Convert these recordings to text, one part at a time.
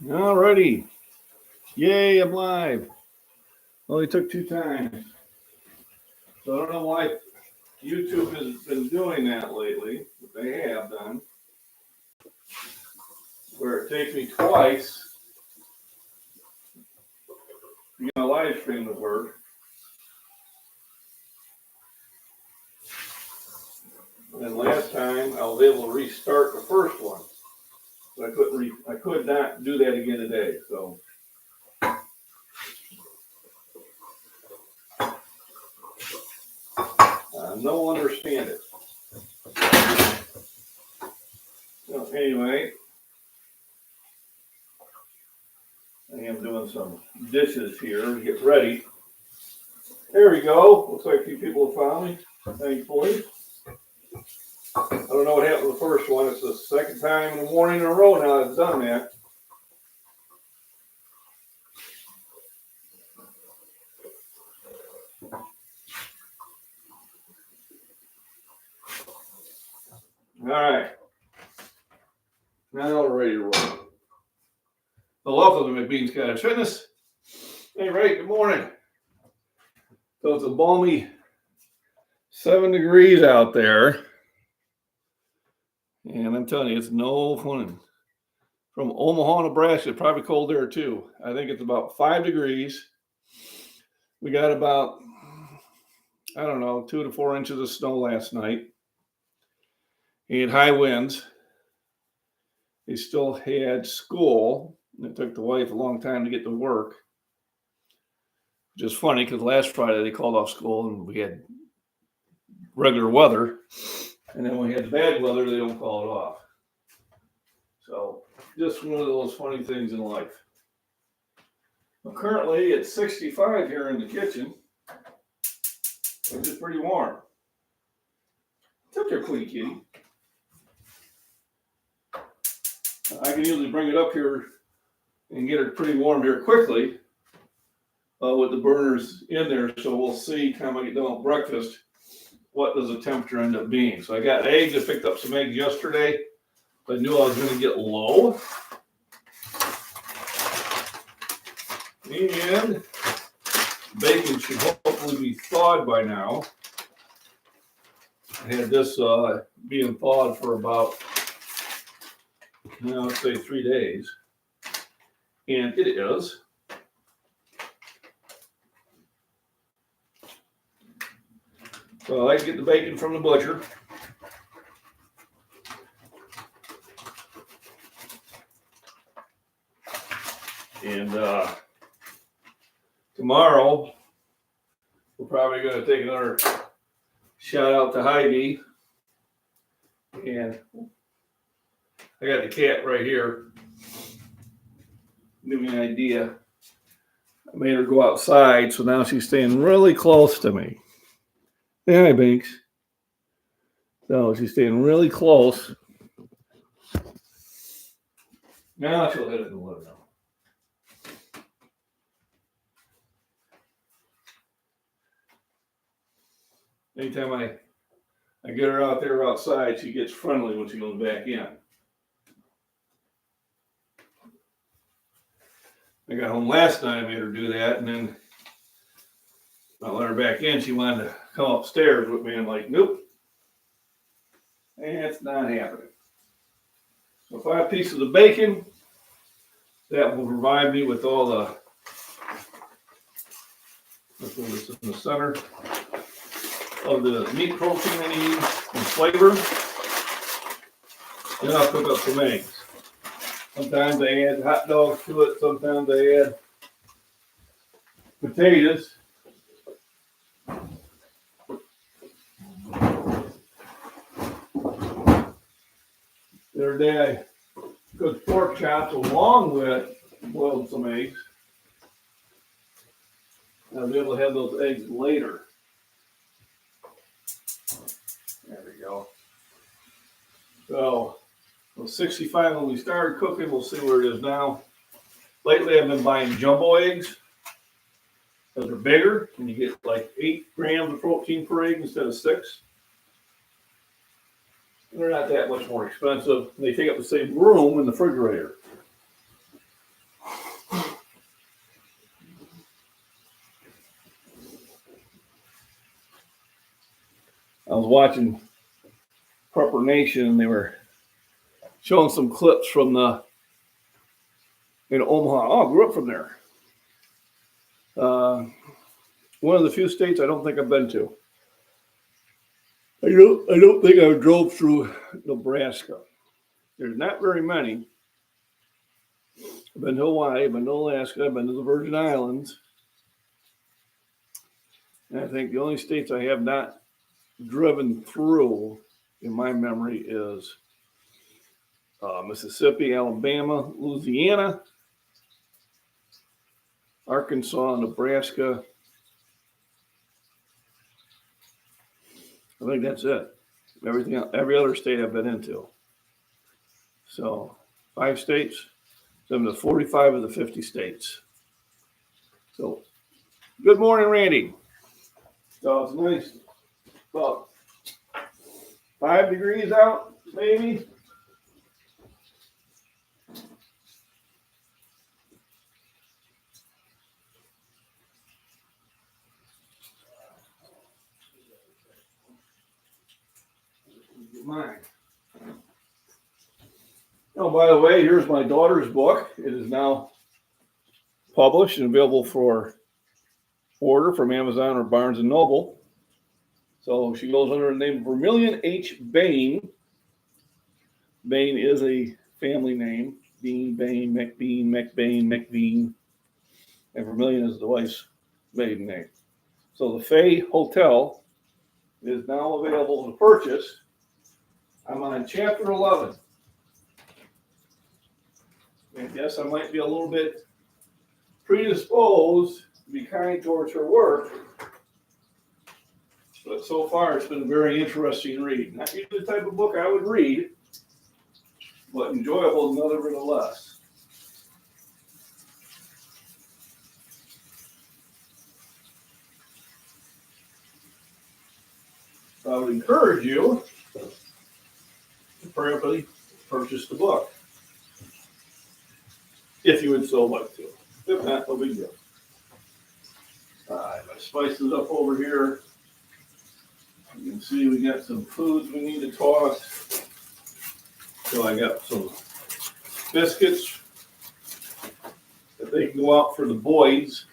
Alrighty. Yay, I'm live. Only took 2 times. So I don't know why YouTube has been doing that lately, but they have done. Where it takes me twice to get my live stream to work. And last time I was able to restart the first one. But I could not do that again today. So no understand it. So anyway, I am doing some dishes here to get ready. There we go. Looks like a few people have found me, thankfully. I don't know what happened to the first one. It's the second time in the morning in a row now I've done that. All right. Now we're ready to roll. The welcome to McBean's Cottage Fitness. Hey, Ray, good morning. So it's a balmy 7 degrees out there. And I'm telling you, it's no fun. From Omaha, Nebraska, it's probably cold there too. I think it's about 5 degrees. We got about, 2 to 4 inches of snow last night. He had high winds. They still had school. It took the wife a long time to get to work. Which is funny because last Friday they called off school and we had regular weather. And then when we had the bad weather, they don't call it off. So just one of those funny things in life. Well, currently it's 65 here in the kitchen, which is pretty warm. It's up there, Queen Kitty. I can usually bring it up here and get it pretty warm here quickly with the burners in there. So we'll see time I get done with breakfast, what does the temperature end up being. So I got eggs. I picked up some eggs yesterday. I knew I was going to get low. And bacon should hopefully be thawed by now. I had this being thawed for about, let's say 3 days. And it is. So I like to get the bacon from the butcher. And tomorrow, we're probably going to take another shout out to Heidi. And I got the cat right here. Give me an idea. I made her go outside, so now she's staying really close to me. Say hi, Binks. So she's staying really close. Now she'll hit it and let her know. Anytime I get her out there outside, she gets friendly when she goes back in. I got home last night, I made her do that, and then I let her back in. She wanted to come upstairs with me. I'm like, nope. It's not happening. So 5 pieces of bacon. That will provide me with all the, let's put this in the center, of the meat protein I need and flavor. Then I'll cook up some eggs. Sometimes I add hot dogs to it. Sometimes I add potatoes. The other day I cooked pork chops along with boiled some eggs. I'll be able to have those eggs later. There we go. So, it was 65 when we started cooking. We'll see where it is now. Lately, I've been buying jumbo eggs because they're bigger, and you get like 8 grams of protein per egg instead of 6. And they're not that much more expensive. They take up the same room in the refrigerator. I was watching Prepper Nation, and they were showing some clips from in Omaha. Oh, I grew up from there. One of the few states I don't think I've been to. I don't think I drove through Nebraska. There's not very many. I've been to Hawaii, I've been to Alaska, I've been to the Virgin Islands. And I think the only states I have not driven through in my memory is Mississippi, Alabama, Louisiana, Arkansas, Nebraska. I think that's it. Every other state I've been into. So 5 states. So I'm to 45 of the 50 states. So good morning, Randy. So it's nice. About 5 degrees out, maybe. Mine. Oh, by the way, here's my daughter's book. It is now published and available for order from Amazon or Barnes & Noble. So she goes under the name of Vermilion H. Bain. Bain is a family name. Bean, Bain, McBean, McBain, McBean. And Vermilion is the wife's maiden name. So the Fay Hotel is now available to purchase. I'm on chapter 11. And yes, I might be a little bit predisposed to be kind towards her work. But so far, it's been a very interesting read. Not usually the type of book I would read, but enjoyable nevertheless. So I would encourage you to prayerfully purchase the book, if you would so like to. If not, no big deal. All right, my spices up over here. You can see we got some foods we need to toss. So I got some biscuits that they can go out for the boys.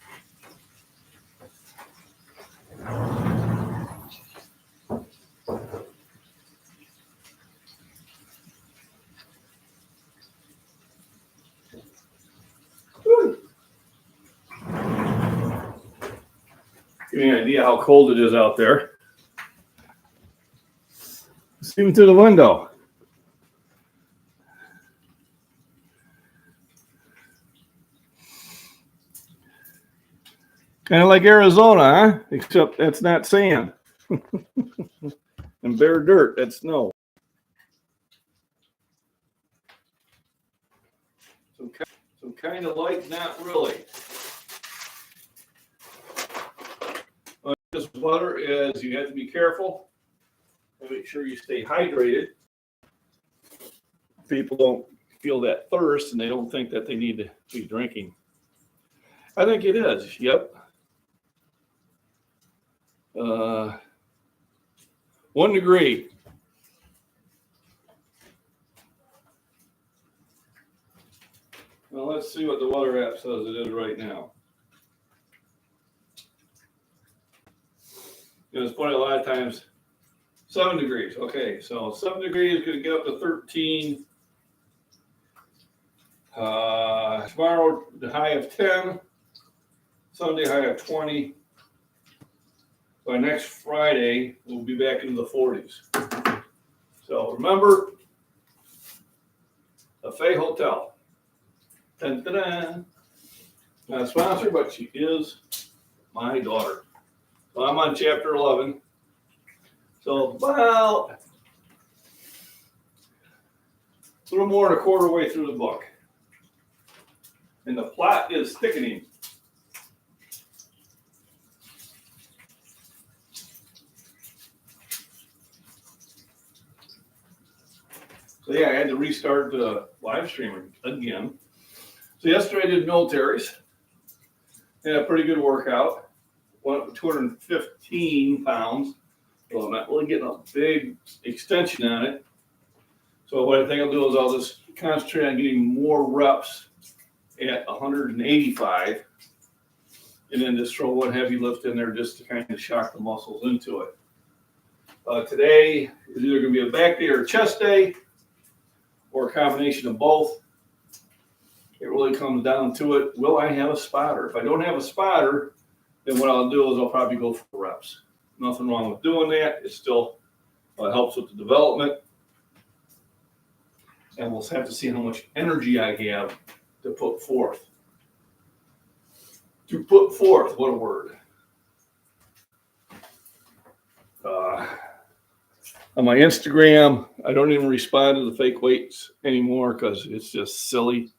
Give you an idea how cold it is out there. See me through the window. Kind of like Arizona, huh? Except that's not sand. And bare dirt, that's snow. So kind of like, not really. But this water is, you have to be careful and make sure you stay hydrated. People don't feel that thirst and they don't think that they need to be drinking. I think it is, yep. 1 degree. Well, let's see what the weather app says it is right now. It's probably a lot of times 7 degrees. Okay, so 7 degrees is going to get up to 13. Tomorrow, the high of 10. Sunday, high of 20. By next Friday, we'll be back into the 40s. So remember, the Fay Hotel. Dun-dun-dun. Not a sponsor, but she is my daughter. So I'm on chapter 11. So about a little more than a quarter way through the book. And the plot is thickening. So yeah, I had to restart the live streaming again. So yesterday I did militaries. Had a pretty good workout. Went up to 215 pounds, So I'm not really getting a big extension on it. So what I think I'll do is I'll just concentrate on getting more reps at 185, and then just throw one heavy lift in there just to kind of shock the muscles into it. Today is either going to be a back day or a chest day, or a combination of both. It really comes down to it. Will I have a spotter? If I don't have a spotter, then what I'll do is I'll probably go for reps. Nothing wrong with doing that. It still helps with the development. And we'll have to see how much energy I have to put forth. To put forth, what a word. On my Instagram, I don't even respond to the fake weights anymore because it's just silly.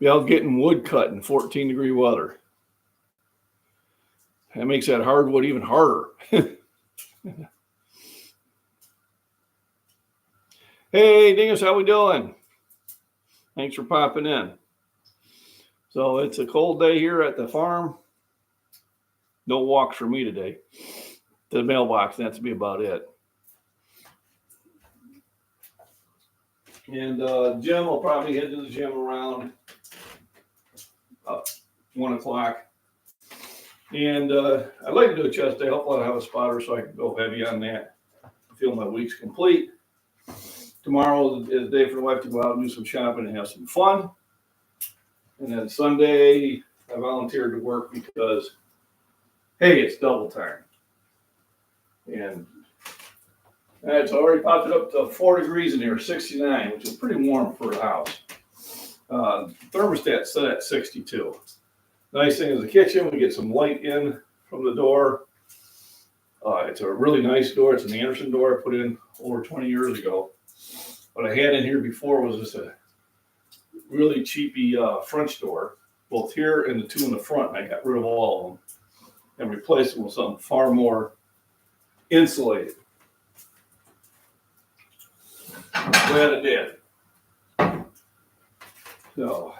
Be out getting wood cut in 14-degree weather. That makes that hardwood even harder. Hey, Dingus, how we doing? Thanks for popping in. So it's a cold day here at the farm. No walks for me today. The mailbox, that's to be about it. And Jim will probably head to the gym around 1 o'clock. And I'd like to do a chest day. Hopefully I'll have a spotter so I can go heavy on that. I feel my week's complete. Tomorrow is the day for the wife to go out and do some shopping and have some fun. And then Sunday, I volunteered to work because, hey, it's double time. And it's already popped it up to 4 degrees in here, 69, which is pretty warm for a house. Thermostat set at 62. Nice thing is the kitchen, we get some light in from the door. It's a really nice door. It's an Anderson door I put in over 20 years ago. What I had in here before was just a really cheapy French door, both here and the two in the front. And I got rid of all of them and replaced them with something far more insulated. Glad I did. So,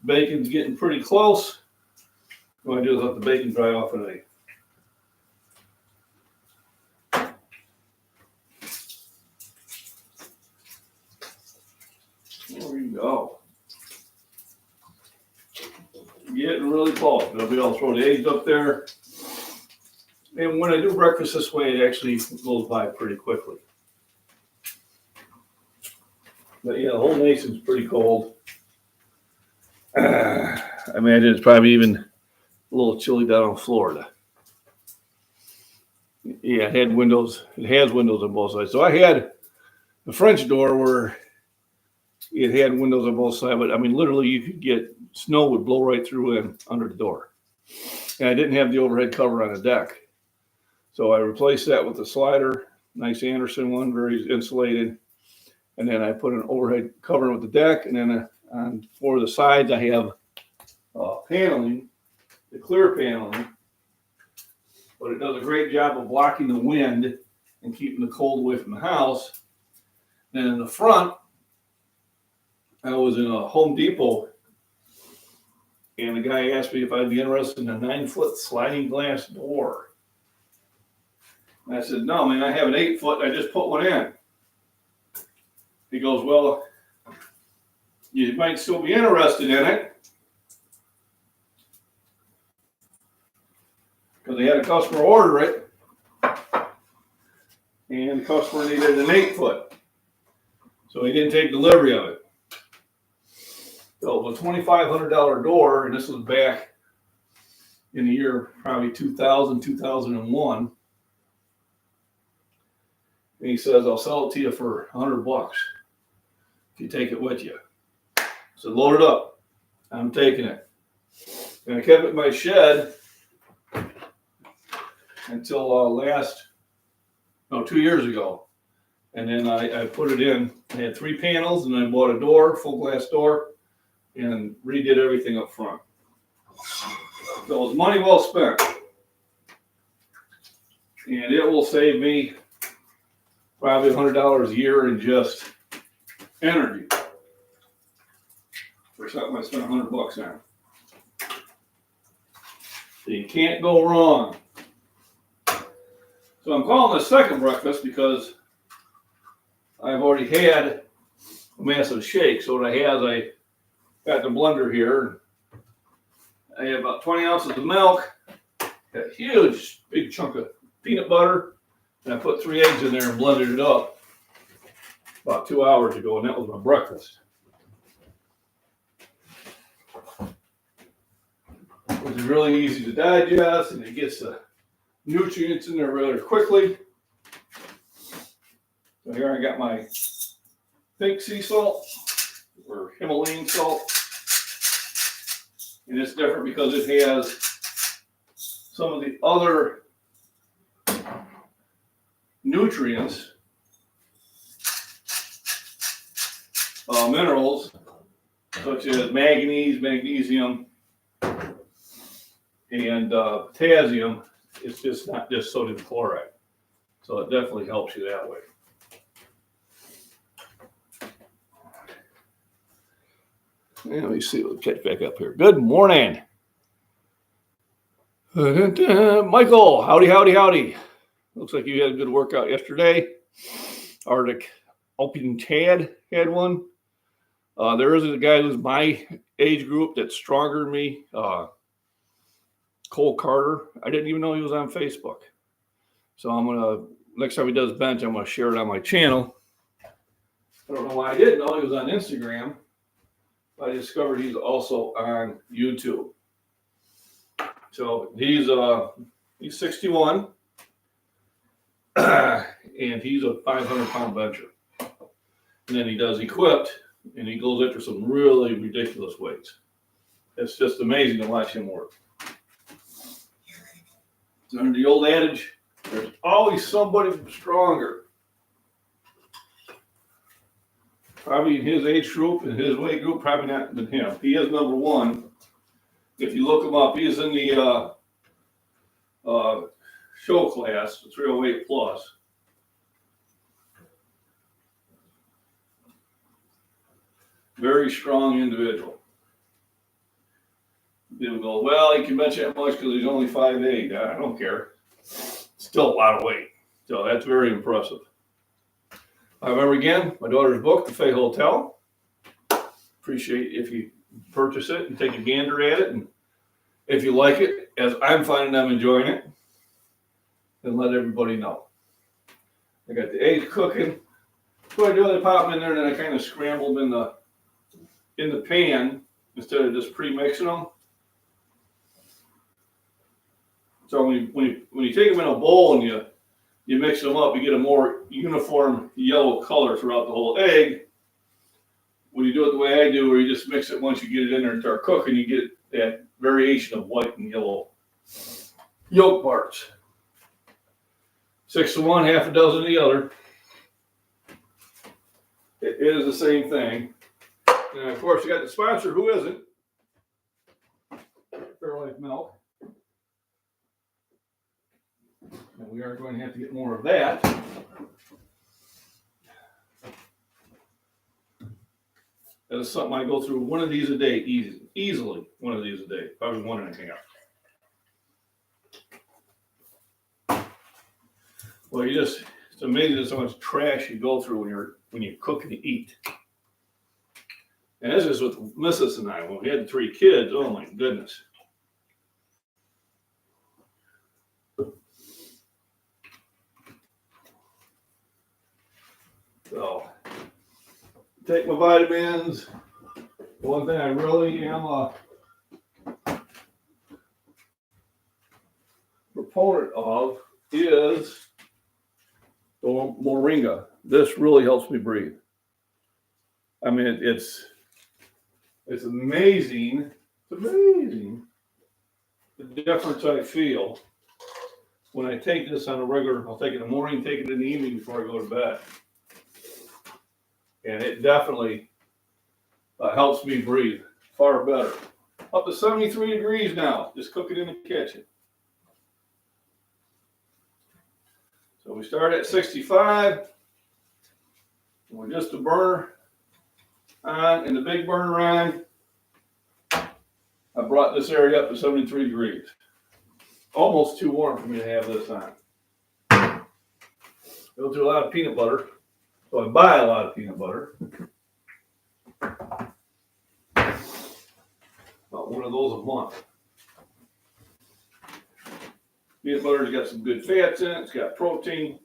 bacon's getting pretty close. What I do is let the bacon dry off in a there you go. Getting really close. I'll be able to throw the eggs up there. And when I do breakfast this way, it actually goes by pretty quickly. But yeah, the whole nation's pretty cold. I imagine it's probably even a little chilly down in Florida. Yeah, it had windows. It has windows on both sides. So I had the French door where it had windows on both sides, but I mean, literally, you could get snow would blow right through and under the door. And I didn't have the overhead cover on the deck, so I replaced that with a slider, nice Anderson one, very insulated. And then I put an overhead cover with the deck, and then on for the sides, I have paneling, the clear paneling, but it does a great job of blocking the wind and keeping the cold away from the house. Then in the front, I was in a Home Depot, and the guy asked me if I'd be interested in a 9-foot sliding glass door. And I said, no, man, I have an 8-foot. I just put one in. He goes, well, you might still be interested in it. Because they had a customer order it, and the customer needed an 8-foot. So he didn't take delivery of it. So it was a $2,500 door, and this was back in the year probably 2000, 2001. And he says, I'll sell it to you for $100 if you take it with you. I said, load it up. I'm taking it. And I kept it in my shed until 2 years ago. And then I put it in. I had 3 panels, and I bought a door, full glass door, and redid everything up front. So it was money well spent. And it will save me probably $100 a year in just energy for something I spent $100 on. So you can't go wrong. So I'm calling this second breakfast because I've already had a massive shake. So what I have is I got the blender here. I have about 20 ounces of milk, a huge big chunk of peanut butter, and I put 3 eggs in there and blended it up about 2 hours ago, and that was my breakfast. Which is really easy to digest, and it gets the nutrients in there rather quickly. So here I got my pink sea salt, or Himalayan salt. And it's different because it has some of the other nutrients, minerals, such as manganese, magnesium, and potassium. It's just not just sodium chloride. So it definitely helps you that way. Let me see. We'll catch back up here. Good morning. Michael, howdy, howdy, howdy. Looks like you had a good workout yesterday. Arctic Alpine Tad had one. There is a guy who's my age group that's stronger than me. Cole Carter. I didn't even know he was on Facebook. So I'm going to, next time he does bench, I'm going to share it on my channel. I don't know why I didn't know he was on Instagram. I discovered he's also on YouTube. So he's 61, and he's a 500-pound bencher. And then he does equipped, and he goes after some really ridiculous weights. It's just amazing to watch him work. Under the old adage, there's always somebody stronger. Probably in his age group and his weight group, probably not than him. He is number one. If you look him up, he is in the show class, the 308 plus. Very strong individual. People go, well, he can bench that much because he's only 5'8". I don't care. Still a lot of weight. So that's very impressive. I remember again, my daughter's book, The Fay Hotel. Appreciate if you purchase it and take a gander at it. And if you like it, as I'm finding I'm enjoying it, then let everybody know. I got the eggs cooking. What I do, I pop them in there and then I kind of scramble them in the pan instead of just pre-mixing them. So when you take them in a bowl and you mix them up, you get a more uniform yellow color throughout the whole egg. When you do it the way I do, where you just mix it once you get it in there and start cooking, you get that variation of white and yellow yolk parts. 6 to 1, half a dozen of the other. It is the same thing. And of course, you got the sponsor, who isn't? Fairlife Milk. And we are going to have to get more of that. That is something I go through one of these a day, easily one of these a day, probably 1.5. Well, it's amazing just how much trash you go through when you cook and eat. And this is with Mrs. and I, when we had 3 kids, oh my goodness. So, take my vitamins. One thing I really am a proponent of is the moringa. This really helps me breathe. I mean, it's amazing. It's amazing the difference I feel when I take this on a regular. I'll take it in the morning, take it in the evening before I go to bed. And it definitely helps me breathe far better. Up to 73 degrees now, just cooking in the kitchen. So we start at 65. We're just a burner on and the big burner on. I brought this area up to 73 degrees. Almost too warm for me to have this on. Go through a lot of peanut butter. So I buy a lot of peanut butter. About one of those a month. Peanut butter's got some good fats in it. It's got protein.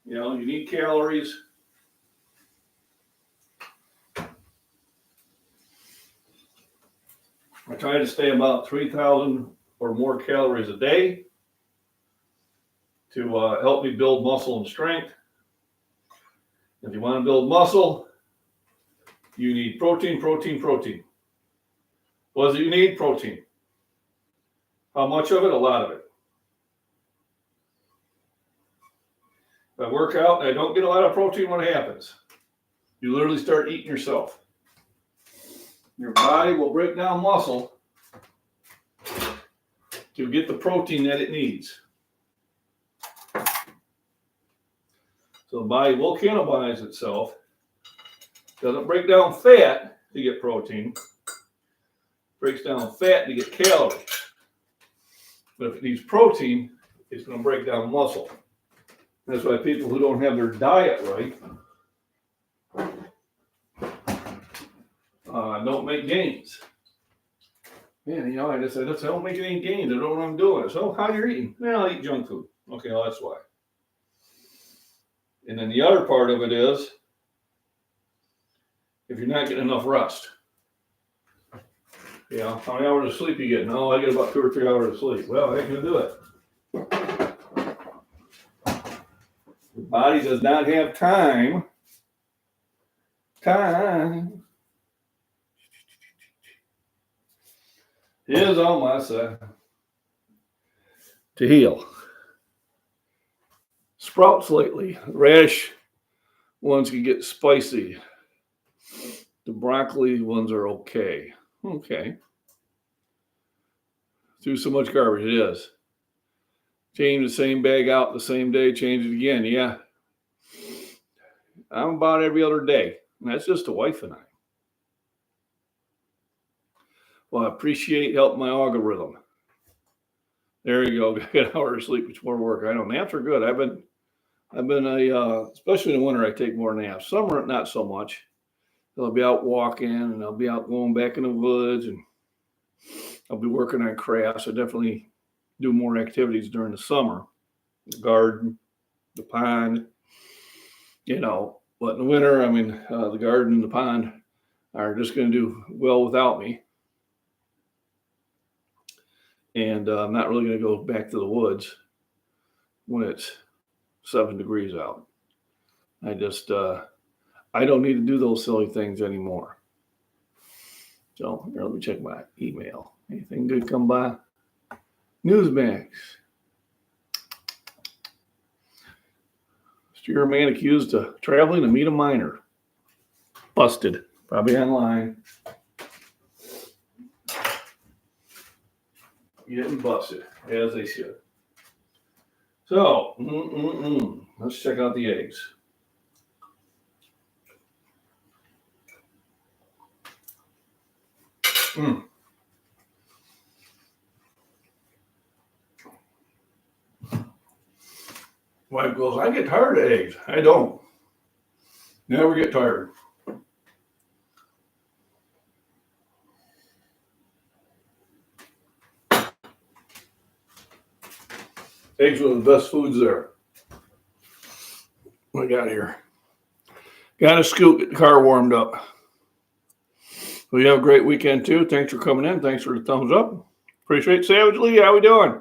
You know, you need calories. I try to stay about 3,000 or more calories a day to help me build muscle and strength. If you want to build muscle, you need protein, protein, protein. What does it you need? Protein. How much of it? A lot of it. If I work out and I don't get a lot of protein, what happens? You literally start eating yourself. Your body will break down muscle to get the protein that it needs. So the body will cannibalize itself. Doesn't break down fat to get protein. Breaks down fat to get calories. But if it needs protein, it's going to break down muscle. That's why people who don't have their diet right don't make gains. Man, you know, I don't make any gains. I don't know what I'm doing. So how are you eating? Well, I eat junk food. Okay, well, that's why. And then the other part of it is, if you're not getting enough rest. You know, how many hours of sleep you get? No, I get about 2 or 3 hours of sleep. Well, I ain't gonna do it. Your body does not have time. Is on my side to heal. Sprouts lately. Radish ones can get spicy. The broccoli ones are okay. Okay. Threw so much garbage. It is. Change the same bag out the same day, change it again. Yeah. I'm about every other day. And that's just the wife and I. Well, I appreciate helping my algorithm. There you go. Get an hour of sleep before work. I know naps are good. I've been especially in the winter, I take more naps. Summer, not so much. I'll be out walking and I'll be out going back in the woods and I'll be working on crafts. I definitely do more activities during the summer. The garden, the pond, you know. But in the winter, I mean, the garden and the pond are just going to do well without me. And I'm not really going to go back to the woods when it's 7 degrees out. I just, I don't need to do those silly things anymore. So here, let me check my email. Anything good come by? Newsmax. Steer man accused of traveling to meet a minor. Busted. Probably online. Getting busted, as they should. So, let's check out the eggs. Wife goes, I get tired of eggs. I don't. Never get tired. Eggs are the best foods there. What I got here? Got a scoop, get the car warmed up. Well, you have a great weekend too. Thanks for coming in. Thanks for the thumbs up. Appreciate Savage Lee. How we doing?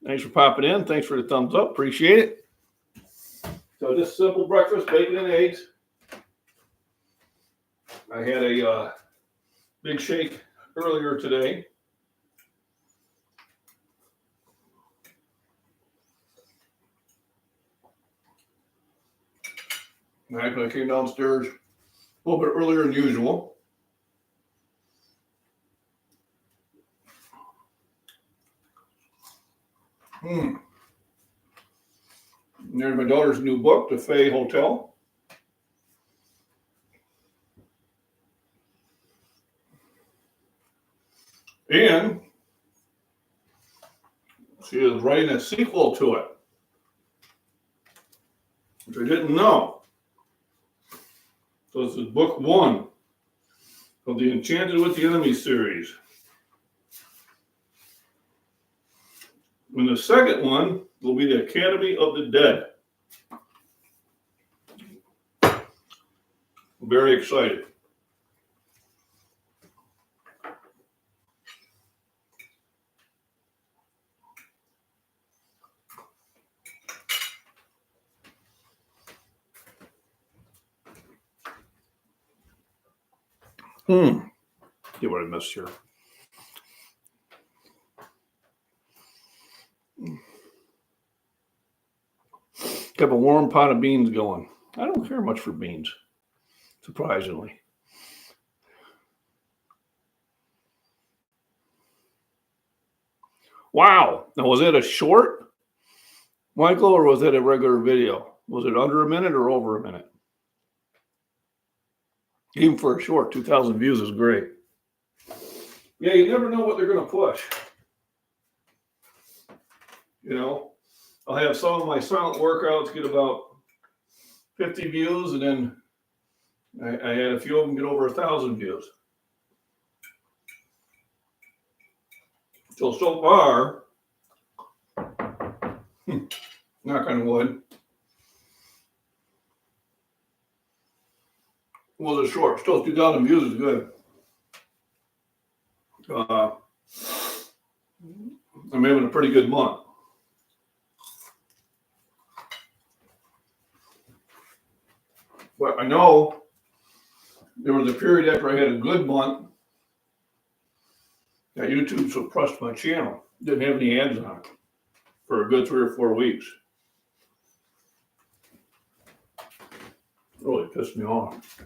Thanks for popping in. Thanks for the thumbs up. Appreciate it. So just simple breakfast, bacon and eggs. I had a big shake earlier today. I came downstairs a little bit earlier than usual. There's my daughter's new book, The Fay Hotel. And She is writing a sequel to it, which I didn't know. So this is book 1 of the Enchanted with the Enemy series. And the second one will be the Academy of the Dead. I'm very excited. See what I missed here. Kept a warm pot of beans going. I don't care much for beans, surprisingly. Wow. Now, was it a short, Michael, or was it a regular video? Was it under a minute or over a minute? Even for a short, 2,000 views is great. Yeah, you never know what they're going to push. You know, I'll have some of my silent workouts get about 50 views, and then I had a few of them get over 1,000 views. So far, knock on wood, was a short. Still 2,000 views is good. I'm having a pretty good month. But I know there was a period after I had a good month that YouTube suppressed my channel. Didn't have any ads on it for a good 3 or 4 weeks. Really pissed me off.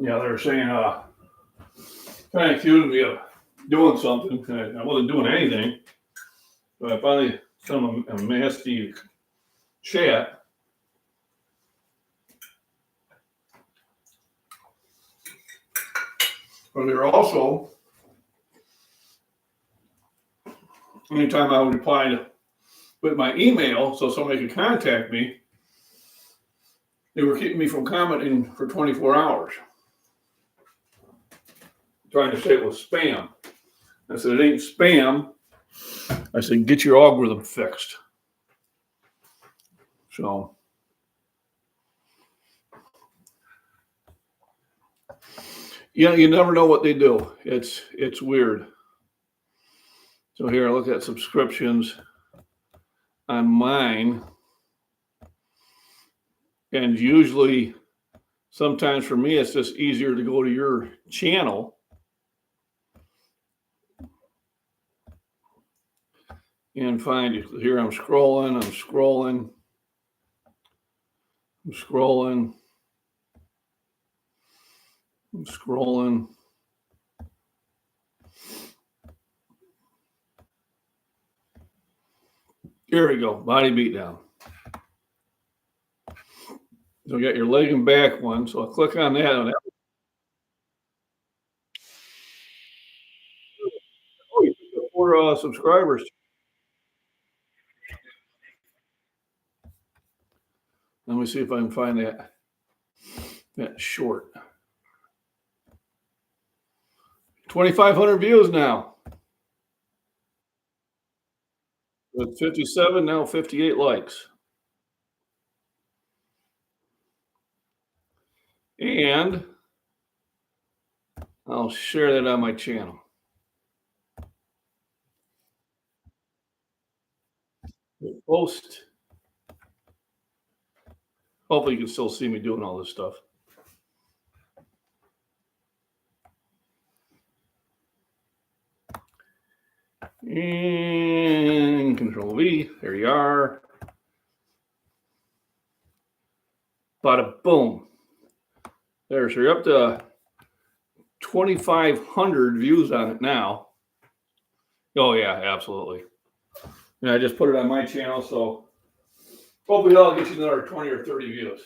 Yeah, they were saying, kind of accused me of doing something. I wasn't doing anything. But I finally sent them a nasty chat. But they're also, anytime I would reply with my email so somebody could contact me, they were keeping me from commenting for 24 hours. Trying to say it was spam. I said, it ain't spam. I said, get your algorithm fixed. So, yeah, you never know what they do. It's weird. So here, I look at subscriptions on mine. And usually, sometimes for me, it's just easier to go to your channel and find you. Here I'm scrolling. Here we go, body beatdown. So you got your leg and back one. So I'll click on that. Oh, you got 4 subscribers. Let me see if I can find that short. 2,500 views now. With 57, now 58 likes. And I'll share that on my channel. Post. Hopefully you can still see me doing all this stuff. And Control V, there you are. Bada boom. There, so you're up to 2,500 views on it now. Oh yeah, absolutely. And I just put it on my channel, so hopefully I'll get you another 20 or 30 views.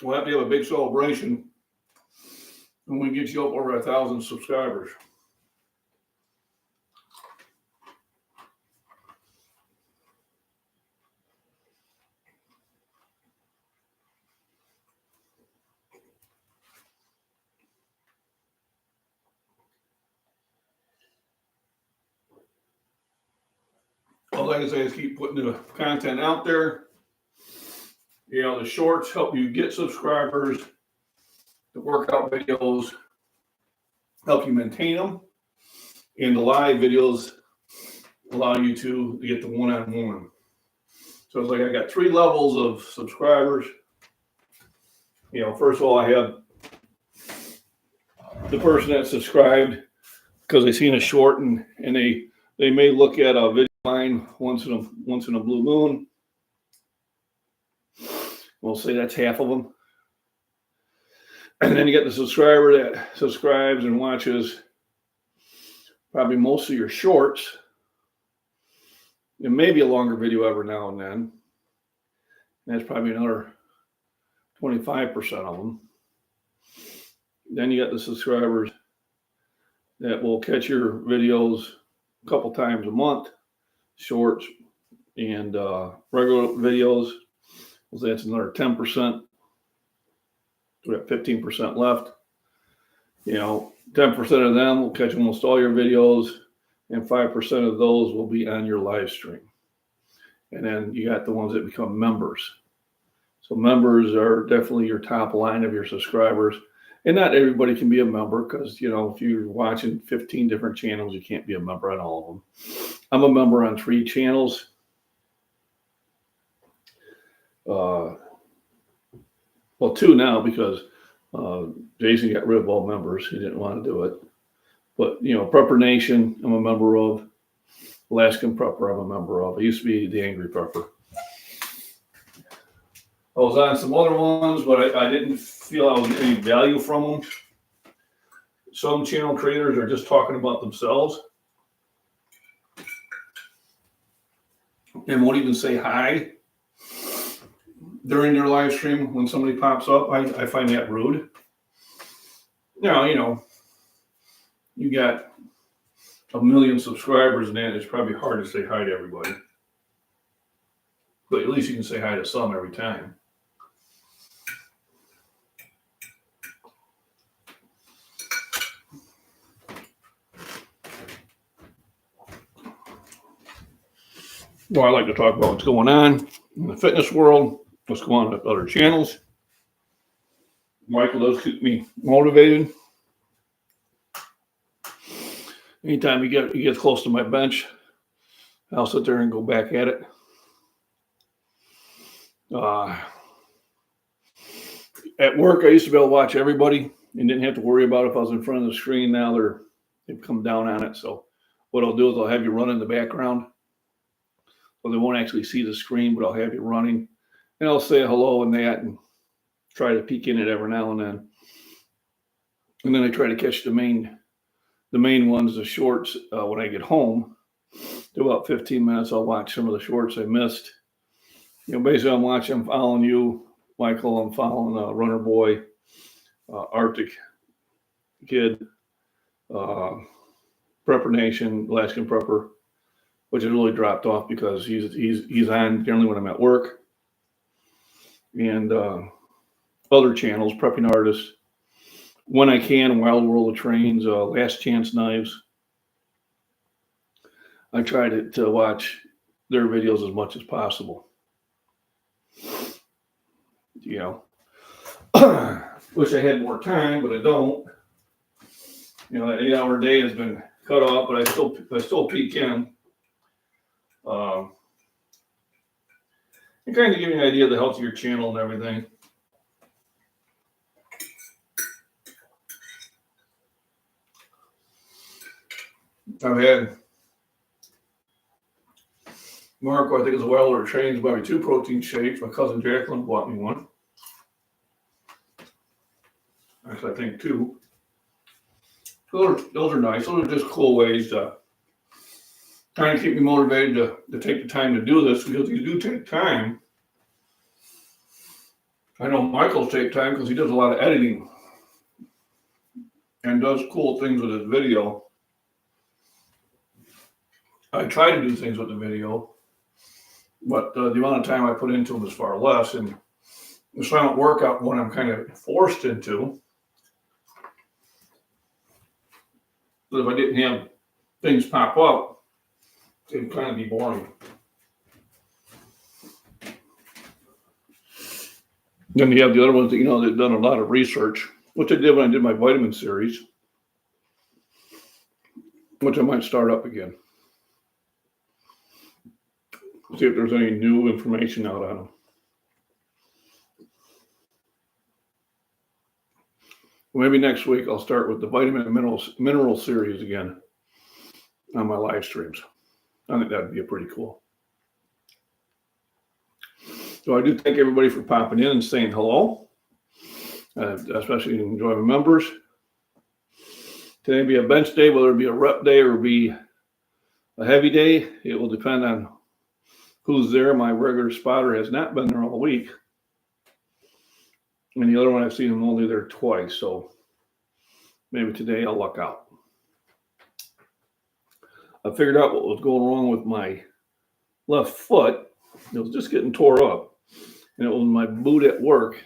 We'll have to have a big celebration when we get you up over 1,000 subscribers. All I can say is keep putting the content out there. You know, the shorts help you get subscribers. The workout videos help you maintain them. And the live videos allow you to get the one-on-one. So it's like I got 3 levels of subscribers. You know, first of all, I have the person that subscribed because they seen a short and they may look at a video line once in a blue moon. We'll say that's half of them. And then you get the subscriber that subscribes and watches probably most of your shorts. And maybe a longer video every now and then. And that's probably another 25% of them. Then you got the subscribers that will catch your videos a couple times a month, shorts and regular videos. So that's another 10%. We have 15% left. You know, 10% of them will catch almost all your videos, and 5% of those will be on your live stream. And then you got the ones that become members. So members are definitely your top line of your subscribers. And not everybody can be a member because, you know, if you're watching 15 different channels, you can't be a member on all of them. I'm a member on 3 channels. Well, 2 now because Jason got rid of all members. He didn't want to do it. But, you know, Prepper Nation, I'm a member of. Alaskan Prepper, I'm a member of. I used to be the Angry Prepper. I was on some other ones, but I didn't feel I was getting any value from them. Some channel creators are just talking about themselves and won't even say hi during their live stream when somebody pops up. I find that rude. Now, you know, you got 1 million subscribers and it's probably hard to say hi to everybody. But at least you can say hi to some every time. Well, I like to talk about what's going on in the fitness world, what's going on with other channels. Michael does keep me motivated. Anytime he gets close to my bench, I'll sit there and go back at it. At work, I used to be able to watch everybody and didn't have to worry about if I was in front of the screen. Now they've come down on it. So what I'll do is I'll have you run in the background. So they won't actually see the screen, but I'll have you running. And I'll say hello and that and try to peek in it every now and then. And then I try to catch the main ones, the shorts, when I get home. Do about 15 minutes, I'll watch some of the shorts I missed. You know, basically I'm following you, Michael. I'm following Runner Boy, Arctic Kid, Prepper Nation, Alaskan Prepper, which has really dropped off because he's on generally when I'm at work. And other channels, Prepping Artists, when I can, Wild World of Trains, Last Chance Knives. I try to watch their videos as much as possible. You know, wish I had more time, but I don't. You know, that 8-hour day has been cut off, but I still peek in. And kind of give you an idea of the health of your channel and everything. I've had Marco, I think it's a Wild World of Trains, bought me 2 protein shakes. My cousin Jacqueline bought me one. Actually, I think 2. Those are nice. Those are just cool ways to kind of keep me motivated to take the time to do this, because you do take time. I know Michael's take time because he does a lot of editing and does cool things with his video. I try to do things with the video, but the amount of time I put into them is far less. And the silent workout one I'm kind of forced into. But if I didn't have things pop up, it'd kind of be boring. Then you have the other ones that, they've done a lot of research, which I did when I did my vitamin series, which I might start up again. See if there's any new information out on them. Maybe next week I'll start with the vitamin and mineral series again on my live streams. I think that'd be pretty cool. So I do thank everybody for popping in and saying hello, especially enjoy my members. Today will be a bench day, whether it be a rep day or be a heavy day. It will depend on who's there. My regular spotter has not been there all week. And the other one I've seen him only there twice. So maybe today I'll luck out. I figured out what was going wrong with my left foot. It was just getting tore up. And it was my boot at work.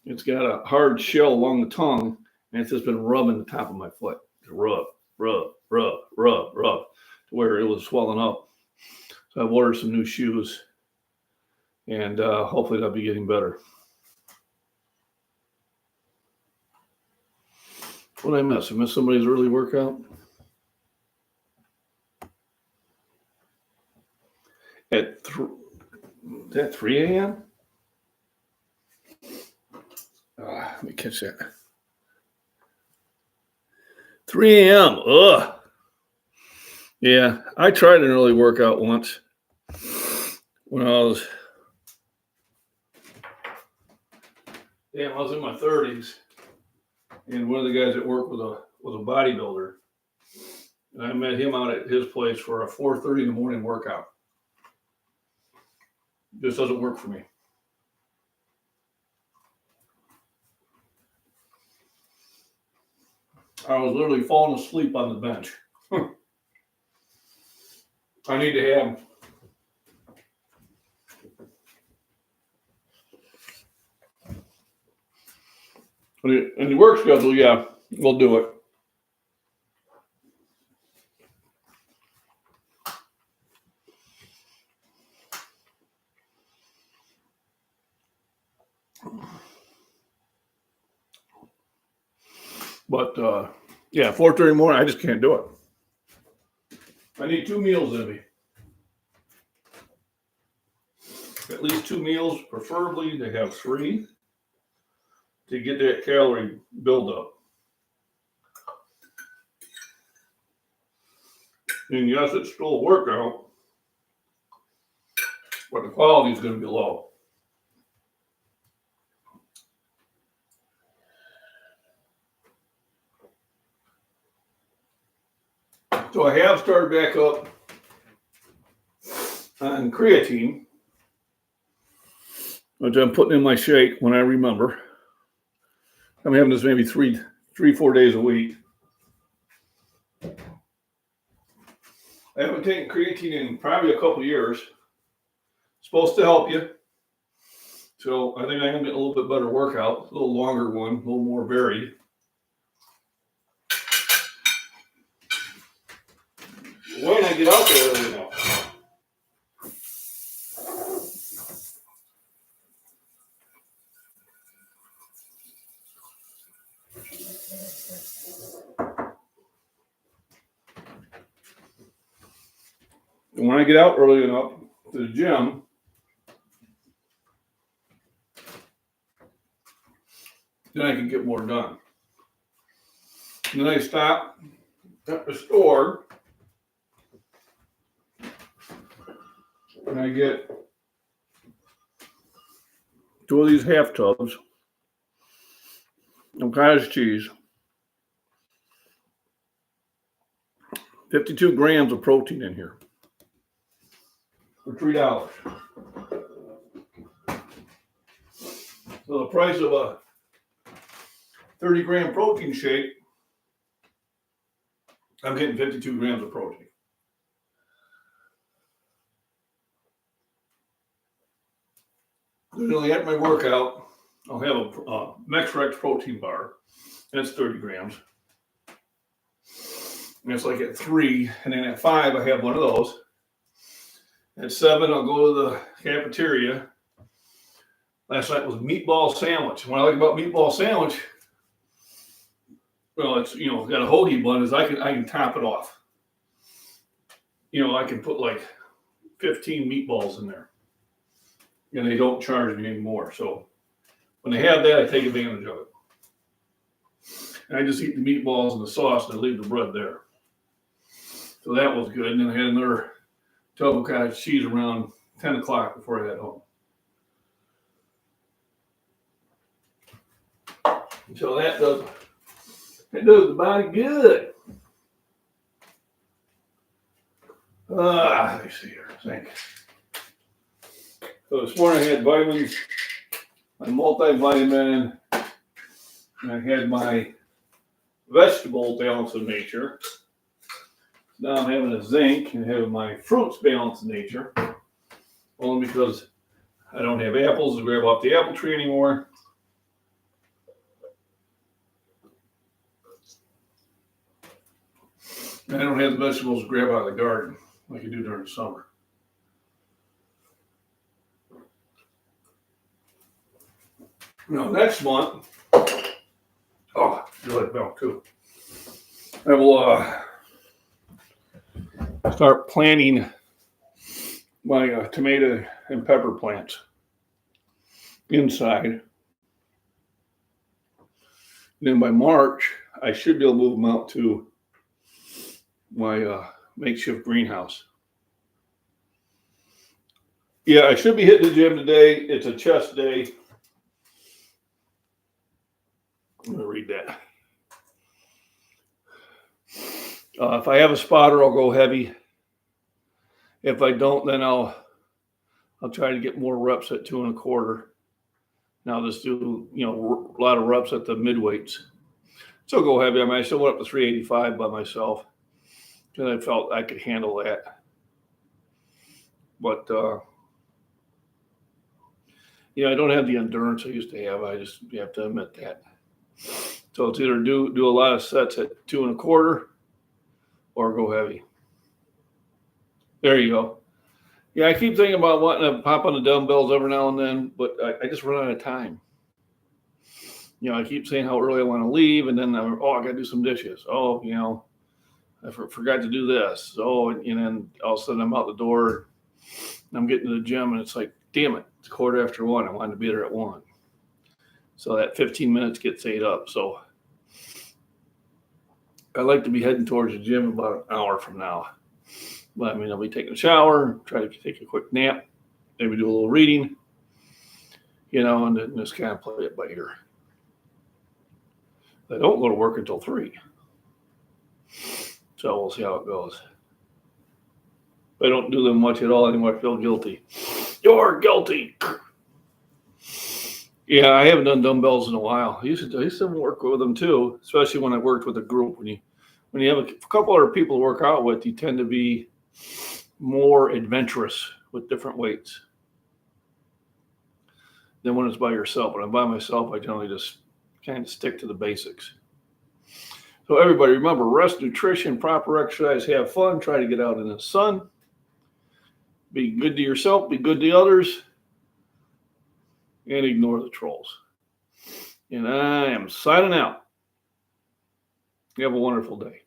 It's got a hard shell along the tongue, and it's just been rubbing the top of my foot. Rub, to where it was swelling up. So I've ordered some new shoes, and hopefully that'll be getting better. What did I miss? I missed somebody's early workout? At 3 a.m.? Let me catch that. 3 a.m. Ugh. Yeah, I tried an early workout once when I was in my 30s, and one of the guys at work was a bodybuilder, and I met him out at his place for a 4:30 in the morning workout. Just doesn't work for me. I was literally falling asleep on the bench. I need to have in the work schedule, yeah, we'll do it. But yeah, 4:30 in the morning, I just can't do it. I need 2 meals in me. At least 2 meals, preferably to have 3 to get that calorie buildup. And yes, it's still a workout, but the quality is going to be low. So I have started back up on creatine, which I'm putting in my shake when I remember. I'm having this maybe 4 days a week. I haven't taken creatine in probably a couple of years. It's supposed to help you. So I think I am getting a little bit better workout, a little longer one, a little more varied. When I get out there, I don't know. And when I get out early enough to the gym, then I can get more done. And then I stop at the store and I get 2 of these half tubs of cottage cheese, 52 grams of protein in here for $3. So the price of a 30-gram protein shake, I'm getting 52 grams of protein. Usually at my workout, I'll have a Mexrex protein bar. That's 30 grams. And it's like at 3, and then at 5, I have one of those. At 7, I'll go to the cafeteria. Last night was meatball sandwich. What I like about meatball sandwich, well, it's got a hoagie bun, is I can top it off. I can put like 15 meatballs in there, and they don't charge me anymore. So when they have that, I take advantage of it. And I just eat the meatballs and the sauce, and I leave the bread there. So that was good. And then I had another tub of cottage cheese around 10 o'clock before I head home. So that does the body good. Let me see here. I think. So this morning I had vitamins, my multivitamin, and I had my vegetable balance of nature. Now I'm having a zinc and having my fruits balance of nature. Only because I don't have apples to grab off the apple tree anymore. And I don't have the vegetables to grab out of the garden like I do during the summer. Now next month, oh, you like milk too. I will start planting my tomato and pepper plants inside. And then by March, I should be able to move them out to my makeshift greenhouse. Yeah, I should be hitting the gym today. It's a chest day. I'm going to read that. If I have a spotter, I'll go heavy. If I don't, then I'll try to get more reps at 2 1/4. Now I'll just do a lot of reps at the midweights. So I'll go heavy. I still went up to 385 by myself because I felt I could handle that. But I don't have the endurance I used to have. You have to admit that. So it's either do a lot of sets at 2 1/4 or go heavy. There you go. Yeah, I keep thinking about wanting to pop on the dumbbells every now and then, but I just run out of time. I keep saying how early I want to leave, and then I got to do some dishes. I forgot to do this. And then all of a sudden I'm out the door, and I'm getting to the gym, and it's like, damn it, it's 1:15. I wanted to be there at 1. So that 15 minutes gets ate up. So I like to be heading towards the gym about an hour from now. But I'll be taking a shower, try to take a quick nap, maybe do a little reading, and then just kind of play it by ear. I don't go to work until 3. So we'll see how it goes. If I don't do them much at all anymore, I feel guilty. You're guilty. Yeah, I haven't done dumbbells in a while. I used to work with them too, especially when I worked with a group. When you have a couple other people to work out with, you tend to be more adventurous with different weights than when it's by yourself. When I'm by myself, I generally just kind of stick to the basics. So everybody remember, rest, nutrition, proper exercise, have fun, try to get out in the sun, be good to yourself, be good to others, and ignore the trolls. And I am signing out. You have a wonderful day.